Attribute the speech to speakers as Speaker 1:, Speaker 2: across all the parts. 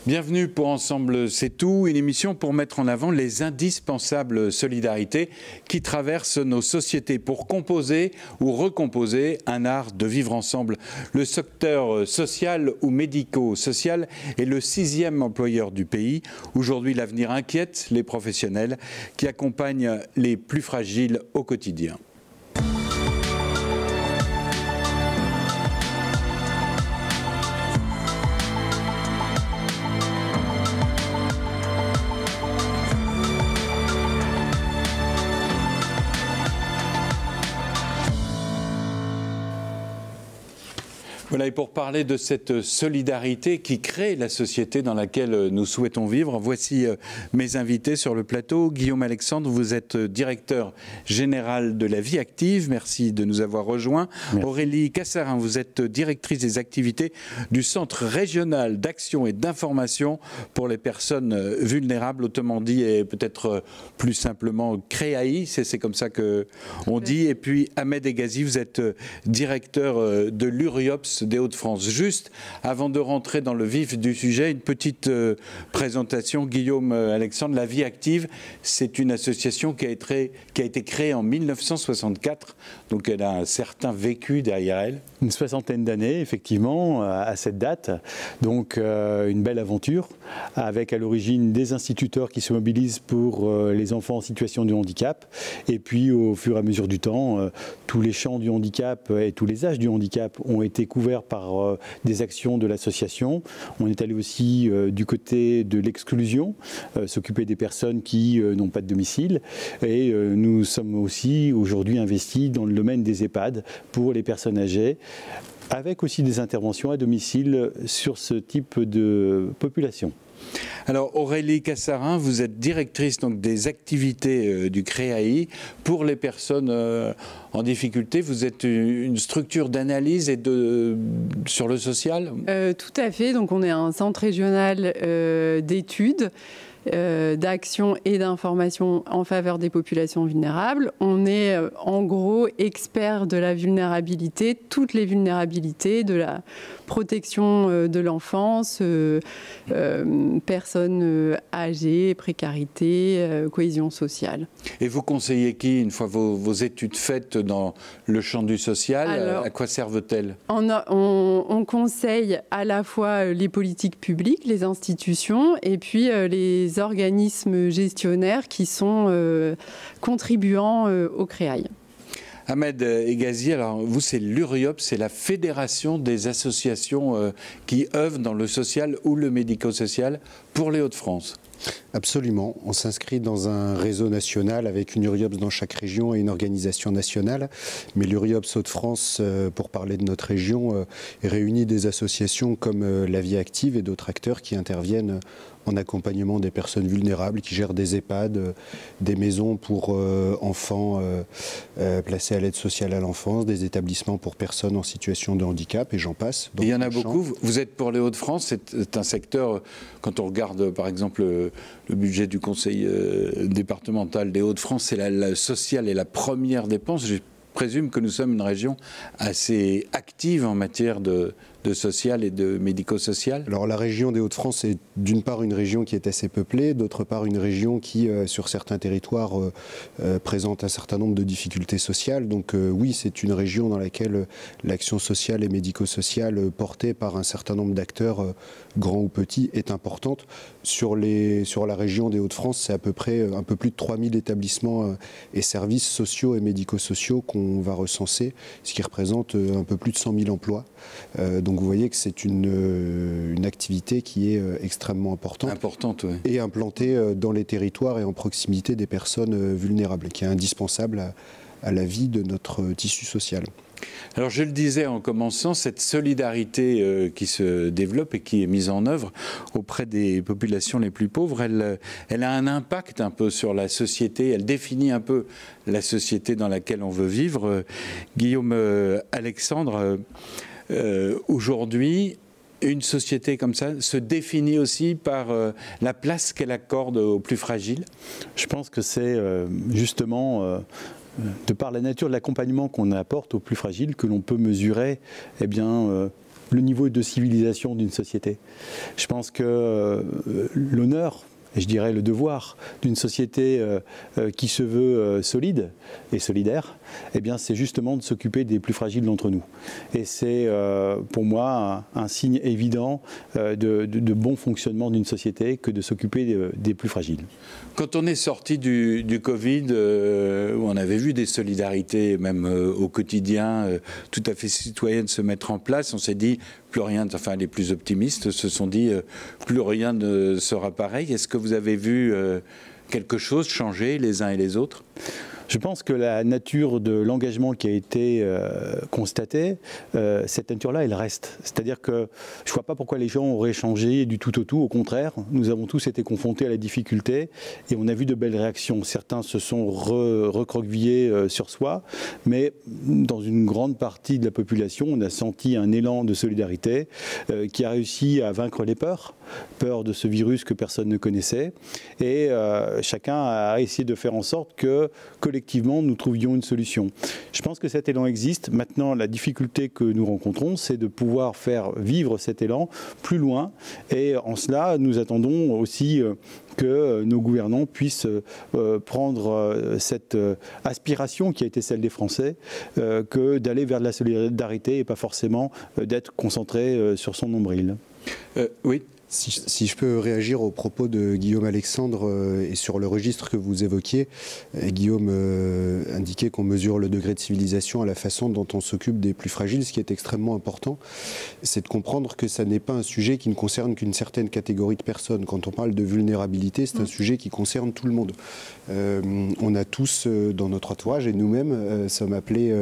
Speaker 1: Bienvenue pour Ensemble c'est tout, une émission pour mettre en avant les indispensables solidarités qui traversent nos sociétés pour composer ou recomposer un art de vivre ensemble. Le secteur social ou médico-social est le 6e employeur du pays. Aujourd'hui, l'avenir inquiète les professionnels qui accompagnent les plus fragiles au quotidien. Voilà, et pour parler de cette solidarité qui crée la société dans laquelle nous souhaitons vivre, voici mes invités sur le plateau. Guillaume Alexandre, vous êtes directeur général de la vie active, merci de nous avoir rejoints. Merci. Aurélie Cassarin, vous êtes directrice des activités du Centre régional d'action et d'information pour les personnes vulnérables, autrement dit, et peut-être plus simplement CREAI, c'est comme ça qu'on dit. Et puis Ahmed Egazi, vous êtes directeur de l'URIOPS des Hauts-de-France. Juste avant de rentrer dans le vif du sujet, une petite présentation. Guillaume Alexandre, la vie active, c'est une association qui a été créée en 1964, donc elle a un certain vécu derrière elle.
Speaker 2: Une soixantaine d'années, effectivement, à cette date. Donc une belle aventure, avec à l'origine des instituteurs qui se mobilisent pour les enfants en situation de handicap. Et puis, au fur et à mesure du temps, tous les champs du handicap et tous les âges du handicap ont été couverts par des actions de l'association. On est allé aussi du côté de l'exclusion, s'occuper des personnes qui n'ont pas de domicile. Et nous sommes aussi aujourd'hui investis dans le domaine des EHPAD pour les personnes âgées, avec aussi des interventions à domicile sur ce type de population.
Speaker 1: Alors Aurélie Cassarin, vous êtes directrice donc, des activités du CREAI pour les personnes en difficulté. Vous êtes une structure d'analyse et sur le social ?
Speaker 3: Tout à fait, donc on est un centre régional d'études, d'action et d'information en faveur des populations vulnérables. On est en gros expert de la vulnérabilité, toutes les vulnérabilités, de la protection de l'enfance, personnes âgées, précarité, cohésion sociale.
Speaker 1: Et vous conseillez qui, une fois vos études faites dans le champ du social? Alors, à quoi servent-elles?
Speaker 3: On conseille à la fois les politiques publiques, les institutions, et puis les organismes gestionnaires qui sont contribuants au CREAI.
Speaker 1: Ahmed Egazi, alors vous c'est l'URIOP, c'est la fédération des associations qui œuvrent dans le social ou le médico-social pour les Hauts-de-France.
Speaker 4: Absolument, on s'inscrit dans un réseau national avec une URIOPS dans chaque région et une organisation nationale. Mais l'URIOPS Hauts-de-France, pour parler de notre région, réunit des associations comme la Vie Active et d'autres acteurs qui interviennent en accompagnement des personnes vulnérables, qui gèrent des EHPAD, des maisons pour enfants placés à l'aide sociale à l'enfance, des établissements pour personnes en situation de handicap, et j'en passe.
Speaker 1: Il y en a beaucoup. Vous êtes pour les Hauts-de-France, c'est un secteur, quand on regarde par exemple le budget du conseil départemental des Hauts-de-France, c'est la sociale et la première dépense. Je présume que nous sommes une région assez active en matière de social et de médico-social.
Speaker 4: Alors la région des Hauts-de-France est d'une part une région qui est assez peuplée, d'autre part une région qui, sur certains territoires, présente un certain nombre de difficultés sociales. Donc oui, c'est une région dans laquelle l'action sociale et médico-sociale portée par un certain nombre d'acteurs, grands ou petits, est importante. Sur la région des Hauts-de-France, c'est à peu près un peu plus de 3000 établissements et services sociaux et médico-sociaux qu'on va recenser, ce qui représente un peu plus de 100 000 emplois. Donc vous voyez que c'est une activité qui est extrêmement importante
Speaker 1: oui.
Speaker 4: Et implantée dans les territoires et en proximité des personnes vulnérables, qui est indispensable à la vie de notre tissu social.
Speaker 1: Alors je le disais en commençant, cette solidarité qui se développe et qui est mise en œuvre auprès des populations les plus pauvres, elle a un impact un peu sur la société, elle définit un peu la société dans laquelle on veut vivre. Guillaume Alexandre, aujourd'hui, une société comme ça se définit aussi par la place qu'elle accorde aux plus fragiles?
Speaker 2: Je pense que c'est justement de par la nature de l'accompagnement qu'on apporte aux plus fragiles que l'on peut mesurer le niveau de civilisation d'une société. Je pense que l'honneur, et je dirais le devoir d'une société qui se veut solide et solidaire, eh bien c'est justement de s'occuper des plus fragiles d'entre nous. Et c'est pour moi un signe évident de bon fonctionnement d'une société que de s'occuper des plus fragiles.
Speaker 1: Quand on est sorti du Covid, où on avait vu des solidarités, même au quotidien, tout à fait citoyennes se mettre en place, on s'est dit, plus rien, enfin les plus optimistes se sont dit, plus rien ne sera pareil. Est-ce que vous avez vu quelque chose changer les uns et les autres ?
Speaker 2: Je pense que la nature de l'engagement qui a été constatée, cette nature-là, elle reste. C'est-à-dire que je ne vois pas pourquoi les gens auraient changé du tout au tout. Au contraire, nous avons tous été confrontés à la difficulté et on a vu de belles réactions. Certains se sont recroquevillés sur soi, mais dans une grande partie de la population, on a senti un élan de solidarité qui a réussi à vaincre les peurs de ce virus que personne ne connaissait. Et chacun a essayé de faire en sorte que collectivement, nous trouvions une solution. Je pense que cet élan existe. Maintenant, la difficulté que nous rencontrons, c'est de pouvoir faire vivre cet élan plus loin. Et en cela, nous attendons aussi que nos gouvernants puissent prendre cette aspiration qui a été celle des Français, que d'aller vers de la solidarité et pas forcément d'être concentré sur son nombril.
Speaker 1: Oui.
Speaker 4: Si je peux réagir aux propos de Guillaume Alexandre et sur le registre que vous évoquiez, Guillaume indiquait qu'on mesure le degré de civilisation à la façon dont on s'occupe des plus fragiles. Ce qui est extrêmement important, c'est de comprendre que ça n'est pas un sujet qui ne concerne qu'une certaine catégorie de personnes. Quand on parle de vulnérabilité, c'est un sujet qui concerne tout le monde. On a tous dans notre entourage et nous-mêmes sommes appelés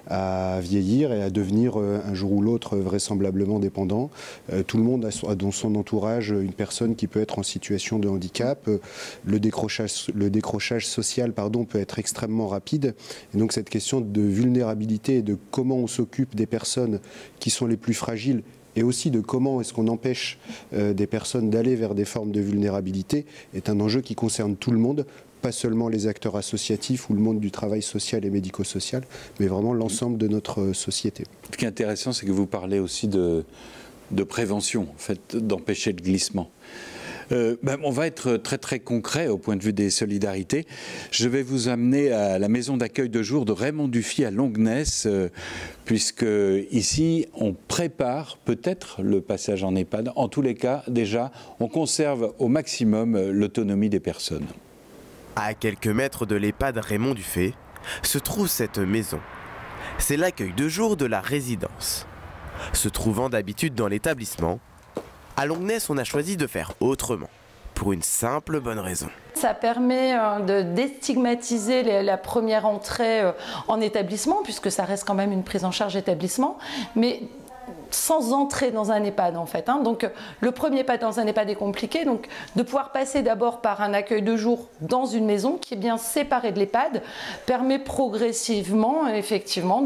Speaker 4: à vieillir et à devenir un jour ou l'autre vraisemblablement dépendants. Tout le monde a dans son entourage une personne qui peut être en situation de handicap. Le décrochage social peut être extrêmement rapide. Et donc cette question de vulnérabilité et de comment on s'occupe des personnes qui sont les plus fragiles et aussi de comment est-ce qu'on empêche des personnes d'aller vers des formes de vulnérabilité est un enjeu qui concerne tout le monde, pas seulement les acteurs associatifs ou le monde du travail social et médico-social, mais vraiment l'ensemble de notre société.
Speaker 1: Ce qui est intéressant, c'est que vous parlez aussi de prévention, en fait, d'empêcher le glissement. On va être très très concret au point de vue des solidarités. Je vais vous amener à la maison d'accueil de jour de Raymond Dufy à Longnes, puisque ici on prépare peut-être le passage en EHPAD. En tous les cas, déjà, on conserve au maximum l'autonomie des personnes.
Speaker 5: À quelques mètres de l'EHPAD Raymond Dufy se trouve cette maison. C'est l'accueil de jour de la résidence. Se trouvant d'habitude dans l'établissement, à Longnes, on a choisi de faire autrement, pour une simple bonne raison.
Speaker 6: Ça permet de déstigmatiser la première entrée en établissement, puisque ça reste quand même une prise en charge établissement, mais sans entrer dans un EHPAD en fait. Donc le premier pas dans un EHPAD est compliqué, donc de pouvoir passer d'abord par un accueil de jour dans une maison qui est bien séparée de l'EHPAD permet progressivement effectivement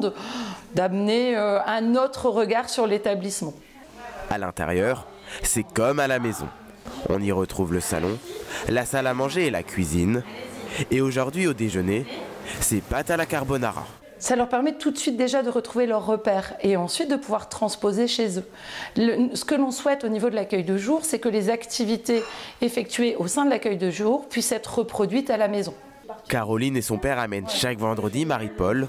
Speaker 6: d'amener un autre regard sur l'établissement.
Speaker 5: À l'intérieur, c'est comme à la maison. On y retrouve le salon, la salle à manger et la cuisine. Et aujourd'hui au déjeuner, c'est pâtes à la carbonara.
Speaker 6: Ça leur permet tout de suite déjà de retrouver leurs repères et ensuite de pouvoir transposer chez eux. Ce que l'on souhaite au niveau de l'accueil de jour, c'est que les activités effectuées au sein de l'accueil de jour puissent être reproduites à la maison.
Speaker 5: Caroline et son père amènent chaque vendredi Marie-Paul.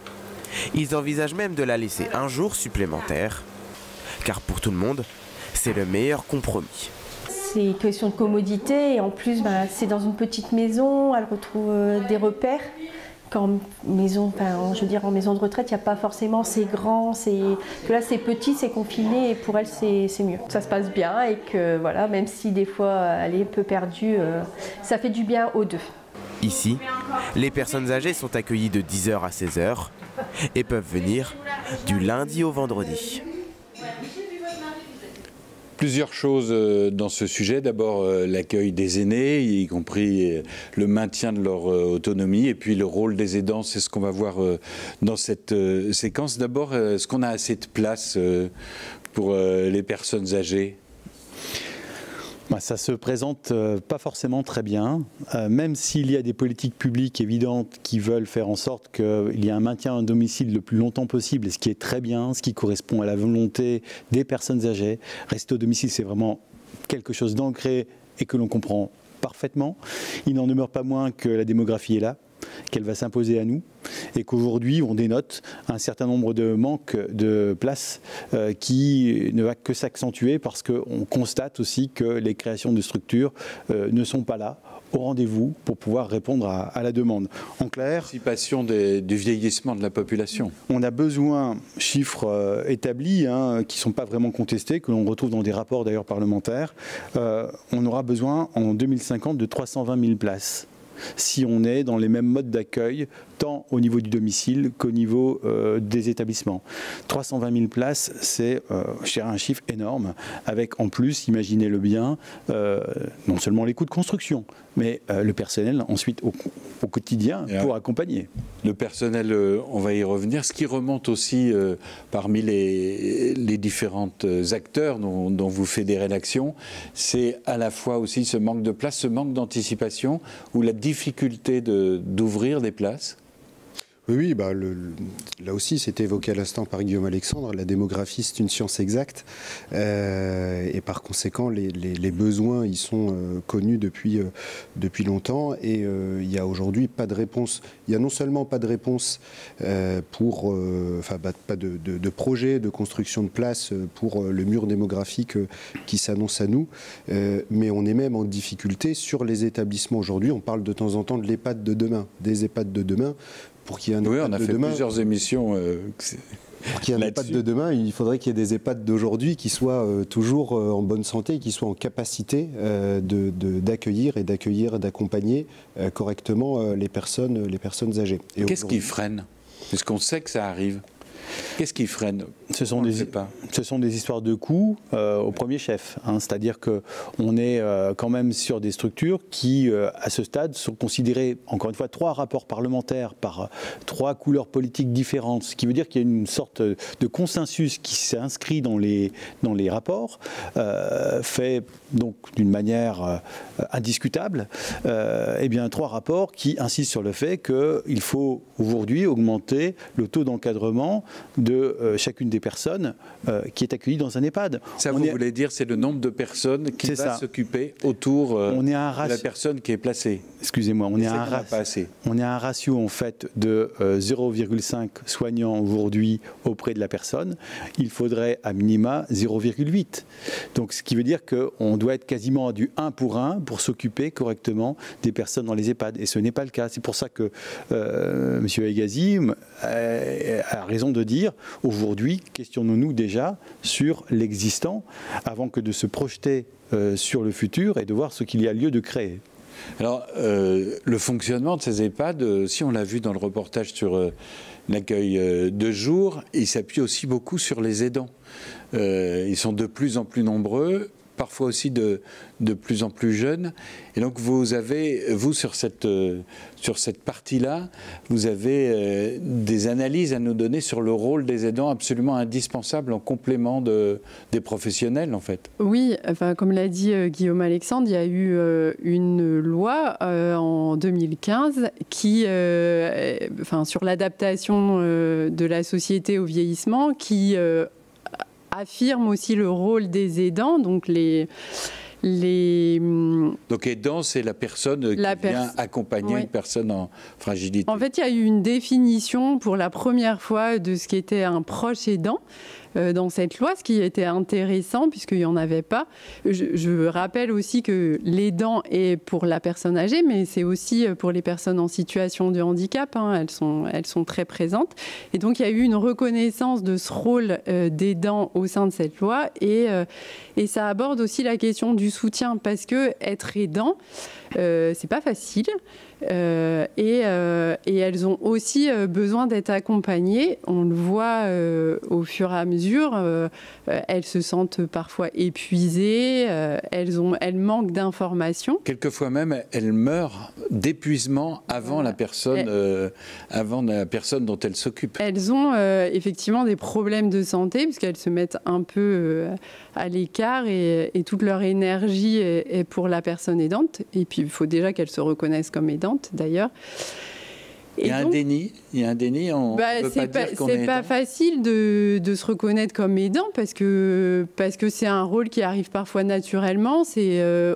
Speaker 5: Ils envisagent même de la laisser un jour supplémentaire, car pour tout le monde, c'est le meilleur compromis.
Speaker 7: C'est une question de commodité et en plus c'est dans une petite maison, elle retrouve des repères. Qu'en maison, je veux dire en maison de retraite, il n'y a pas forcément c'est grand, que là c'est petit, c'est confiné et pour elle c'est mieux. Ça se passe bien et que voilà, même si des fois elle est un peu perdue, ça fait du bien aux deux.
Speaker 5: Ici, les personnes âgées sont accueillies de 10h à 16h et peuvent venir du lundi au vendredi.
Speaker 1: Plusieurs choses dans ce sujet. D'abord, l'accueil des aînés, y compris le maintien de leur autonomie, et puis le rôle des aidants, c'est ce qu'on va voir dans cette séquence. D'abord, est-ce qu'on a assez de place pour les personnes âgées ?
Speaker 2: Ça ne se présente pas forcément très bien, même s'il y a des politiques publiques évidentes qui veulent faire en sorte qu'il y ait un maintien à domicile le plus longtemps possible, et ce qui est très bien, ce qui correspond à la volonté des personnes âgées. Rester au domicile, c'est vraiment quelque chose d'ancré et que l'on comprend parfaitement. Il n'en demeure pas moins que la démographie est là, qu'elle va s'imposer à nous, et qu'aujourd'hui on dénote un certain nombre de manques de places qui ne va que s'accentuer parce qu'on constate aussi que les créations de structures ne sont pas là au rendez-vous pour pouvoir répondre à la demande. En clair,
Speaker 1: anticipation du vieillissement de la population.
Speaker 2: On a besoin, chiffres établis, qui ne sont pas vraiment contestés, que l'on retrouve dans des rapports d'ailleurs parlementaires, on aura besoin en 2050 de 320 000 places. Si on est dans les mêmes modes d'accueil, tant au niveau du domicile qu'au niveau des établissements. 320 000 places, c'est un chiffre énorme, avec en plus, imaginez-le bien, non seulement les coûts de construction, mais le personnel ensuite au quotidien pour accompagner.
Speaker 1: Le personnel, on va y revenir. Ce qui remonte aussi parmi les différents acteurs dont vous fédérez l'action, c'est à la fois aussi ce manque de place, ce manque d'anticipation ou la difficulté d'ouvrir des places.
Speaker 4: Oui, là aussi, c'était évoqué à l'instant par Guillaume Alexandre, la démographie, c'est une science exacte, et par conséquent, les besoins, ils sont connus depuis longtemps, et il n'y a aujourd'hui pas de réponse. Il n'y a non seulement pas de réponse pas de projet de construction de places pour le mur démographique qui s'annonce à nous, mais on est même en difficulté sur les établissements aujourd'hui. On parle de temps en temps de l'EHPAD de demain, des EHPAD de demain. Pour qu'il y ait un
Speaker 1: oui, on a fait plusieurs émissions.
Speaker 4: Pour qu'il y ait un EHPAD de demain, il faudrait qu'il y ait des EHPAD d'aujourd'hui qui soient toujours en bonne santé, qui soient en capacité d'accueillir et d'accompagner correctement les personnes âgées.
Speaker 1: Qu'est-ce qui freine? Puisqu'on sait que ça arrive. Qu'est-ce qui freine?
Speaker 2: Ce sont des histoires de coûts au premier chef. C'est-à-dire qu'on est quand même sur des structures qui, à ce stade, sont considérées, encore une fois, 3 rapports parlementaires par 3 couleurs politiques différentes, ce qui veut dire qu'il y a une sorte de consensus qui s'est inscrit dans les rapports, fait donc d'une manière indiscutable, 3 rapports qui insistent sur le fait qu'il faut aujourd'hui augmenter le taux d'encadrement de chacune des personnes qui est accueillie dans un EHPAD.
Speaker 1: Ça, vous voulez dire, c'est le nombre de personnes qui va s'occuper autour de la personne qui est placée.
Speaker 2: Excusez-moi, on est à un ratio en fait de 0,5 soignants aujourd'hui auprès de la personne. Il faudrait à minima 0,8. Donc ce qui veut dire qu'on doit être quasiment à du 1 pour 1 pour s'occuper correctement des personnes dans les EHPAD. Et ce n'est pas le cas. C'est pour ça que M. Hegazy a raison de dire, aujourd'hui, questionnons-nous déjà sur l'existant avant que de se projeter sur le futur et de voir ce qu'il y a lieu de créer.
Speaker 1: Alors, le fonctionnement de ces EHPAD, si on l'a vu dans le reportage sur l'accueil de jour, il s'appuie aussi beaucoup sur les aidants. Ils sont de plus en plus nombreux, parfois aussi de plus en plus jeunes. Et donc vous sur cette partie-là, vous avez des analyses à nous donner sur le rôle des aidants absolument indispensable en complément des professionnels, en fait.
Speaker 3: Oui, comme l'a dit Guillaume Alexandre, il y a eu une loi en 2015 qui, sur l'adaptation de la société au vieillissement, qui affirme aussi le rôle des aidants, donc
Speaker 1: Donc aidant, c'est la personne qui vient accompagner une personne en fragilité.
Speaker 3: En fait, il y a eu une définition pour la première fois de ce qu'était un proche aidant dans cette loi, ce qui était intéressant puisqu'il n'y en avait pas. Je rappelle aussi que l'aidant est pour la personne âgée, mais c'est aussi pour les personnes en situation de handicap. Elles sont très présentes. Et donc, il y a eu une reconnaissance de ce rôle d'aidant au sein de cette loi. Et ça aborde aussi la question du soutien parce que être aidant, c'est pas facile. Et elles ont aussi besoin d'être accompagnées. On le voit au fur et à mesure mesure, elles se sentent parfois épuisées, elles manquent d'informations.
Speaker 1: Quelquefois même, elles meurent d'épuisement avant la personne dont elles s'occupent.
Speaker 3: Elles ont effectivement des problèmes de santé puisqu'elles se mettent un peu à l'écart et toute leur énergie est pour la personne aidante. Et puis il faut déjà qu'elles se reconnaissent comme aidantes d'ailleurs.
Speaker 1: Il y a un déni, on ne peut pas dire qu'on est aidant.
Speaker 3: C'est pas facile de se reconnaître comme aidant parce que c'est un rôle qui arrive parfois naturellement.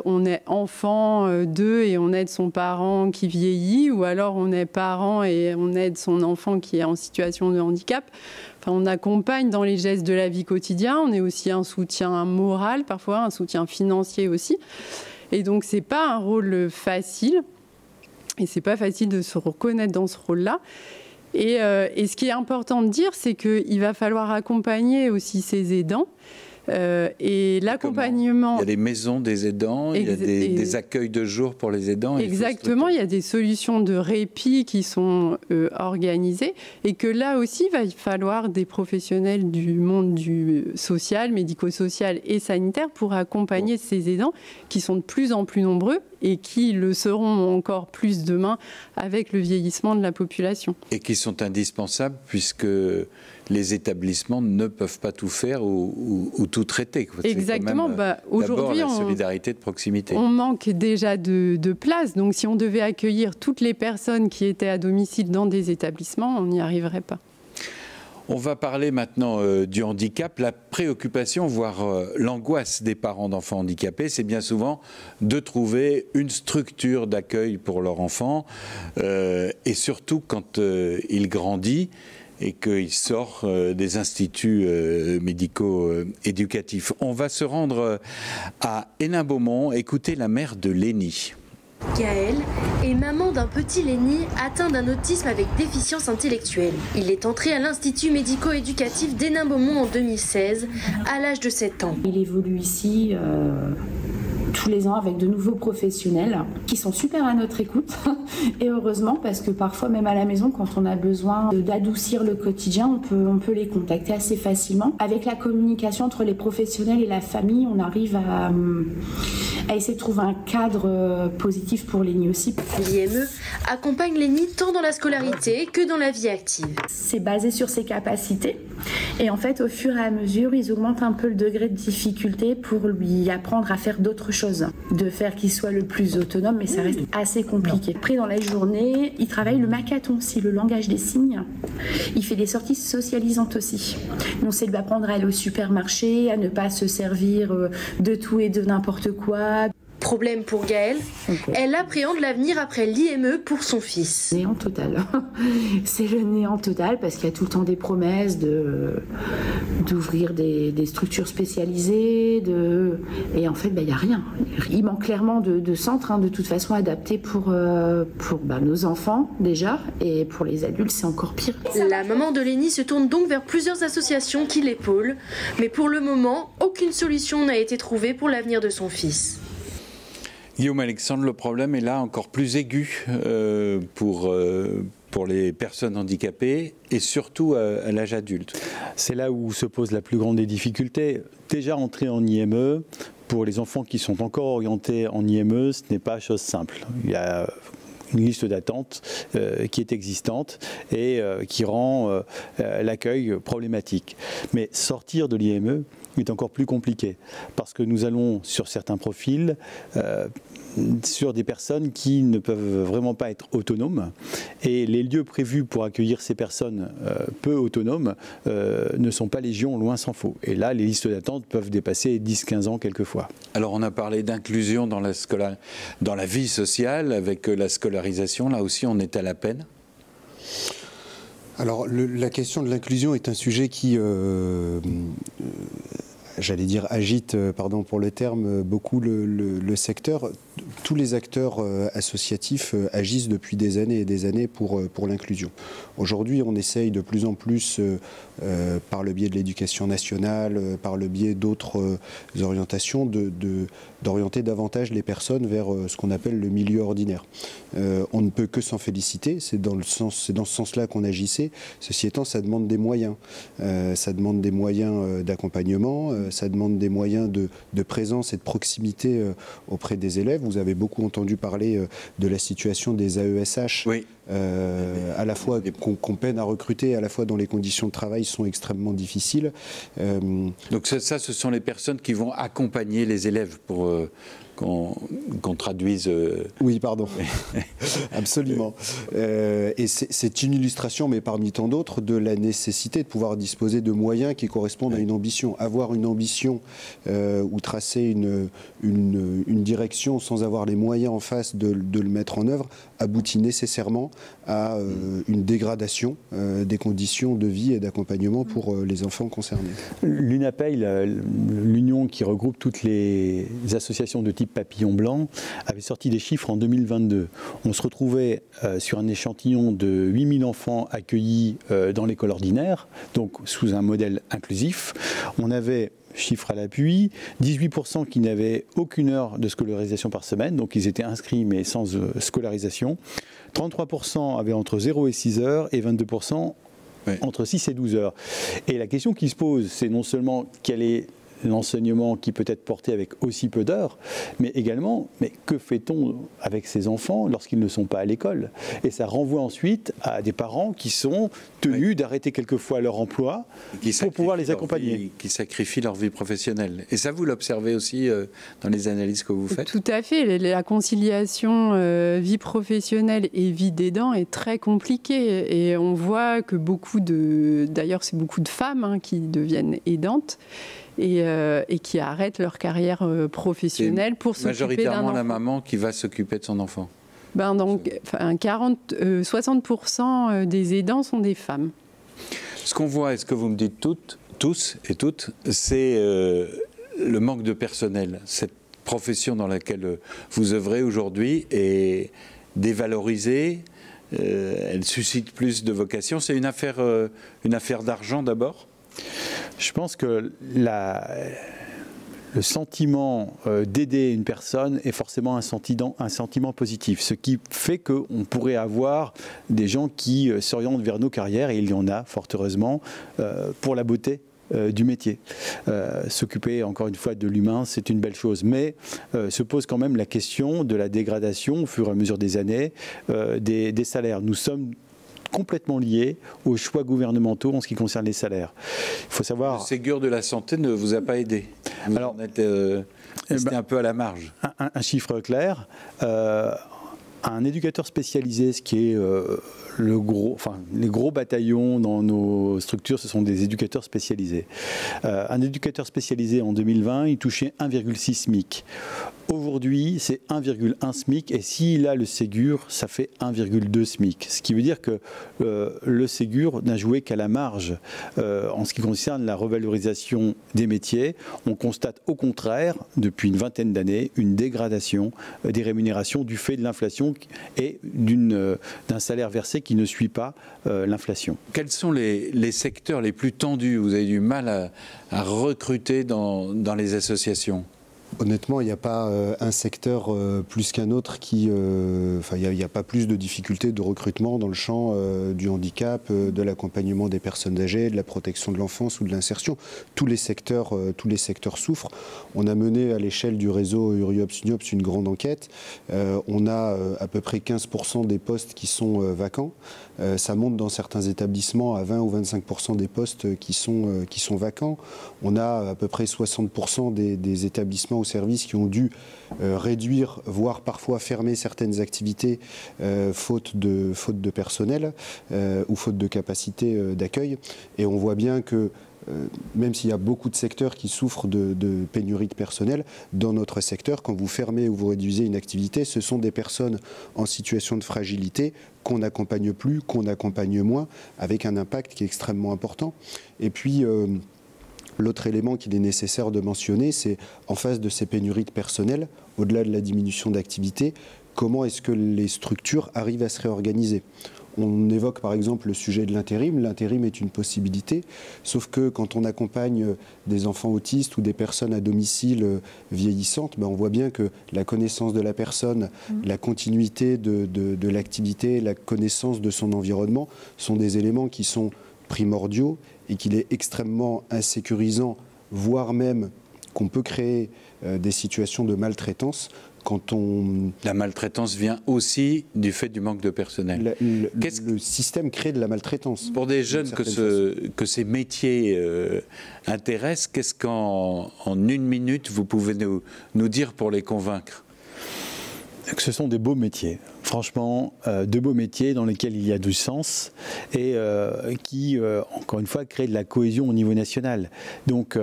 Speaker 3: On est enfant d'eux et on aide son parent qui vieillit, ou alors on est parent et on aide son enfant qui est en situation de handicap. Enfin, on accompagne dans les gestes de la vie quotidienne. On est aussi un soutien moral parfois, un soutien financier aussi. Et donc c'est pas un rôle facile. Et c'est pas facile de se reconnaître dans ce rôle-là. Et ce qui est important de dire, c'est qu'il va falloir accompagner aussi ces aidants. Et l'accompagnement...
Speaker 1: Il y a des maisons des aidants, il y a des accueils de jour pour les aidants.
Speaker 3: Exactement, il y a des solutions de répit qui sont organisées. Et que là aussi, il va falloir des professionnels du monde du social, médico-social et sanitaire pour accompagner ces aidants qui sont de plus en plus nombreux et qui le seront encore plus demain avec le vieillissement de la population.
Speaker 1: Et qui sont indispensables puisque les établissements ne peuvent pas tout faire ou tout traiter.
Speaker 3: Exactement. Aujourd'hui,
Speaker 1: la solidarité de proximité.
Speaker 3: On manque déjà de place. Donc si on devait accueillir toutes les personnes qui étaient à domicile dans des établissements, on n'y arriverait pas.
Speaker 1: On va parler maintenant du handicap. La préoccupation, voire l'angoisse des parents d'enfants handicapés, c'est bien souvent de trouver une structure d'accueil pour leur enfant, et surtout quand il grandit et qu'il sort des instituts médico-éducatifs. On va se rendre à Hénin-Beaumont, écouter la mère de Lénie.
Speaker 8: Gaël est maman d'un petit Lénie atteint d'un autisme avec déficience intellectuelle. Il est entré à l'Institut médico-éducatif d'Hénin-Beaumont en 2016, à l'âge de 7 ans.
Speaker 9: Il évolue ici tous les ans avec de nouveaux professionnels qui sont super à notre écoute et heureusement parce que parfois même à la maison quand on a besoin d'adoucir le quotidien on peut les contacter assez facilement. Avec la communication entre les professionnels et la famille on arrive à essayer de trouver un cadre positif pour Lénie aussi.
Speaker 8: L'IME accompagne Lénie tant dans la scolarité que dans la vie active.
Speaker 9: C'est basé sur ses capacités et en fait au fur et à mesure ils augmentent un peu le degré de difficulté pour lui apprendre à faire d'autres choses, de faire qu'il soit le plus autonome, mais ça reste assez compliqué. Après, dans la journée, il travaille le macathon aussi, le langage des signes. Il fait des sorties socialisantes aussi. Donc, c'est lui apprendre à aller au supermarché, à ne pas se servir de tout et de n'importe quoi.
Speaker 8: Problème pour Gaëlle, elle appréhende l'avenir après l'IME pour son fils.
Speaker 9: Néant total. C'est le néant total parce qu'il y a tout le temps des promesses d'ouvrir des structures spécialisées. Et en fait, il n'y a rien. Il manque clairement de centres de toute façon adaptés pour nos enfants déjà. Et pour les adultes, c'est encore pire.
Speaker 8: La maman de Lénie se tourne donc vers plusieurs associations qui l'épaulent. Mais pour le moment, aucune solution n'a été trouvée pour l'avenir de son fils.
Speaker 1: Guillaume Alexandre, le problème est là encore plus aigu pour les personnes handicapées et surtout à l'âge adulte.
Speaker 2: C'est là où se pose la plus grande des difficultés. Déjà entrer en IME, pour les enfants qui sont encore orientés en IME, ce n'est pas chose simple. Il y a une liste d'attente qui est existante et qui rend l'accueil problématique. Mais sortir de l'IME est encore plus compliqué parce que nous allons sur certains profils sur des personnes qui ne peuvent vraiment pas être autonomes et les lieux prévus pour accueillir ces personnes peu autonomes ne sont pas légion, loin s'en faut. Et là, les listes d'attente peuvent dépasser 10-15 ans quelquefois.
Speaker 1: Alors on a parlé d'inclusion dans la vie sociale avec la scolarisation, là aussi on est à la peine.
Speaker 4: Alors la question de l'inclusion est un sujet qui, j'allais dire agite, pardon pour le terme, beaucoup le secteur. tous les acteurs associatifs agissent depuis des années et des années pour l'inclusion. Aujourd'hui, on essaye de plus en plus, par le biais de l'éducation nationale, par le biais d'autres orientations, d'orienter davantage les personnes vers ce qu'on appelle le milieu ordinaire. On ne peut que s'en féliciter, c'est dans ce sens-là qu'on agissait. Ceci étant, ça demande des moyens. Ça demande des moyens d'accompagnement, ça demande des moyens de présence et de proximité auprès des élèves. Vous avez beaucoup entendu parler de la situation des AESH,
Speaker 1: oui.
Speaker 4: À la fois qu'on peine à recruter, à la fois dont les conditions de travail sont extrêmement difficiles.
Speaker 1: Donc ça, ce sont les personnes qui vont accompagner les élèves pour qu'on traduise.
Speaker 4: Oui, pardon. Absolument. Et c'est une illustration, mais parmi tant d'autres, de la nécessité de pouvoir disposer de moyens qui correspondent à une ambition. Avoir une ambition ou tracer une direction sans avoir les moyens en face de le mettre en œuvre aboutit nécessairement à une dégradation des conditions de vie et d'accompagnement pour les enfants concernés.
Speaker 2: L'UNAPEI, l'union qui regroupe toutes les associations de type Papillon Blanc, avait sorti des chiffres en 2022. On se retrouvait sur un échantillon de 8000 enfants accueillis dans l'école ordinaire, donc sous un modèle inclusif. On avait, chiffre à l'appui, 18% qui n'avaient aucune heure de scolarisation par semaine, donc ils étaient inscrits mais sans scolarisation. 33% avaient entre 0 et 6 heures et 22% entre 6 et 12 heures. Et la question qui se pose, c'est non seulement quel est l'enseignement qui peut être porté avec aussi peu d'heures, mais également, que fait-on avec ces enfants lorsqu'ils ne sont pas à l'école? Et ça renvoie ensuite à des parents qui sont tenus d'arrêter quelquefois leur emploi pour pouvoir les accompagner.
Speaker 1: Qui sacrifient leur vie professionnelle. Et ça, vous l'observez aussi dans les analyses que vous faites?
Speaker 3: Tout à fait. La conciliation vie professionnelle et vie d'aidant est très compliquée. Et on voit que d'ailleurs, c'est beaucoup de femmes qui deviennent aidantes. Et qui arrêtent leur carrière professionnelle pour s'occuper d'un enfant.
Speaker 1: Majoritairement la maman qui va s'occuper de son enfant.
Speaker 3: Donc, 60% des aidants sont des femmes.
Speaker 1: Ce qu'on voit, et ce que vous me dites tous et toutes, c'est le manque de personnel. Cette profession dans laquelle vous œuvrez aujourd'hui est dévalorisée. Elle suscite plus de vocations. C'est une affaire d'argent d'abord?
Speaker 2: Je pense que le sentiment d'aider une personne est forcément un sentiment positif, ce qui fait qu'on pourrait avoir des gens qui s'orientent vers nos carrières, et il y en a, fort heureusement, pour la beauté du métier. S'occuper, encore une fois, de l'humain, c'est une belle chose, mais se pose quand même la question de la dégradation, au fur et à mesure des années, des salaires. Nous sommes complètement lié aux choix gouvernementaux en ce qui concerne les salaires. Il faut savoir...
Speaker 1: Le Ségur de la santé ne vous a pas aidé. Vous en êtes resté un peu à la marge.
Speaker 2: Un chiffre clair, un éducateur spécialisé, ce qui est les gros bataillons dans nos structures, ce sont des éducateurs spécialisés. Un éducateur spécialisé en 2020, il touchait 1,6 SMIC. Aujourd'hui, c'est 1,1 SMIC, et s'il a le Ségur, ça fait 1,2 SMIC. Ce qui veut dire que le Ségur n'a joué qu'à la marge en ce qui concerne la revalorisation des métiers. On constate au contraire, depuis une vingtaine d'années, une dégradation des rémunérations du fait de l'inflation et d'un salaire versé qui ne suit pas l'inflation.
Speaker 1: Quels sont les secteurs les plus tendus? Vous avez du mal à recruter dans les associations?
Speaker 4: Honnêtement, il n'y a pas un secteur plus qu'un autre qui... il n'y a pas plus de difficultés de recrutement dans le champ du handicap, de l'accompagnement des personnes âgées, de la protection de l'enfance ou de l'insertion. Tous les secteurs souffrent. On a mené à l'échelle du réseau URIOPS-UNIOPS une grande enquête. On a à peu près 15% des postes qui sont vacants. Ça monte dans certains établissements à 20 ou 25% des postes qui sont vacants. On a à peu près 60% des établissements ou services qui ont dû réduire, voire parfois fermer certaines activités faute de personnel ou faute de capacité d'accueil. Et on voit bien que même s'il y a beaucoup de secteurs qui souffrent de pénurie de personnel, dans notre secteur, quand vous fermez ou vous réduisez une activité, ce sont des personnes en situation de fragilité qu'on n'accompagne plus, qu'on accompagne moins, avec un impact qui est extrêmement important. Et puis, L'autre élément qu'il est nécessaire de mentionner, c'est en face de ces pénuries de personnel, au-delà de la diminution d'activité, comment est-ce que les structures arrivent à se réorganiser? On évoque par exemple le sujet de l'intérim. L'intérim est une possibilité, sauf que quand on accompagne des enfants autistes ou des personnes à domicile vieillissantes, on voit bien que la connaissance de la personne, la continuité de l'activité, la connaissance de son environnement sont des éléments qui sont primordiaux et qu'il est extrêmement insécurisant, voire même qu'on peut créer des situations de maltraitance.
Speaker 1: La maltraitance vient aussi du fait du manque de personnel.
Speaker 4: Le système crée de la maltraitance.
Speaker 1: Pour des jeunes que ces métiers intéressent, qu'est-ce qu'en 1 minute vous pouvez nous dire pour les convaincre?
Speaker 2: Que ce sont des beaux métiers. Franchement, de beaux métiers dans lesquels il y a du sens et qui, encore une fois, créent de la cohésion au niveau national. Donc,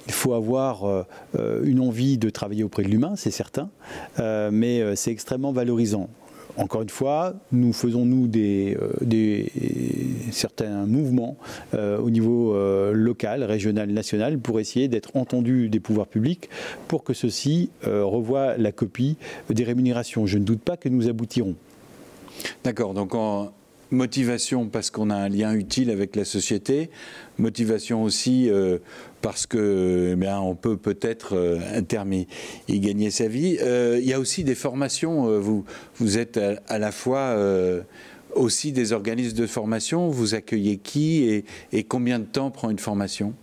Speaker 2: il faut avoir une envie de travailler auprès de l'humain, c'est certain, mais c'est extrêmement valorisant. Encore une fois, nous faisons certains mouvements au niveau local, régional, national pour essayer d'être entendus des pouvoirs publics pour que ceux-ci revoient la copie des rémunérations. Je ne doute pas que nous aboutirons.
Speaker 1: D'accord, donc en motivation parce qu'on a un lien utile avec la société, motivation aussi parce que on peut peut-être à terme y gagner sa vie. Il y a aussi des formations, vous êtes à la fois aussi des organismes de formation, vous accueillez qui et combien de temps prend une formation ?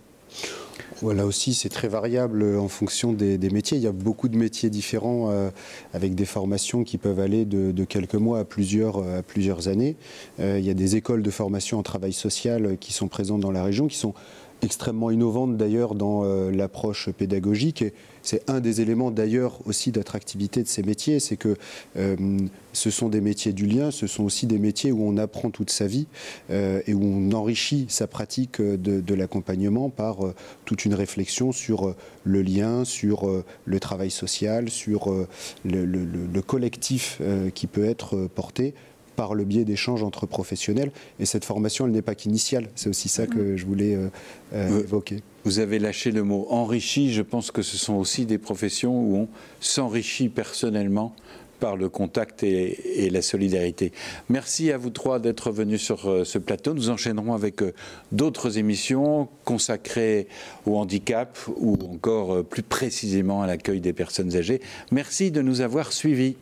Speaker 4: Là aussi, c'est très variable en fonction des métiers. Il y a beaucoup de métiers différents avec des formations qui peuvent aller de quelques mois à plusieurs années. Il y a des écoles de formation en travail social qui sont présentes dans la région, qui sont extrêmement innovantes d'ailleurs dans l'approche pédagogique. Et c'est un des éléments d'ailleurs aussi d'attractivité de ces métiers, c'est que ce sont des métiers du lien, ce sont aussi des métiers où on apprend toute sa vie et où on enrichit sa pratique de l'accompagnement par toute une réflexion sur le lien, sur le travail social, sur le collectif qui peut être porté par le biais d'échanges entre professionnels. Et cette formation, elle n'est pas qu'initiale. C'est aussi ça que je voulais évoquer.
Speaker 1: Vous avez lâché le mot enrichi. Je pense que ce sont aussi des professions où on s'enrichit personnellement par le contact et la solidarité. Merci à vous trois d'être venus sur ce plateau. Nous enchaînerons avec d'autres émissions consacrées au handicap ou encore plus précisément à l'accueil des personnes âgées. Merci de nous avoir suivis.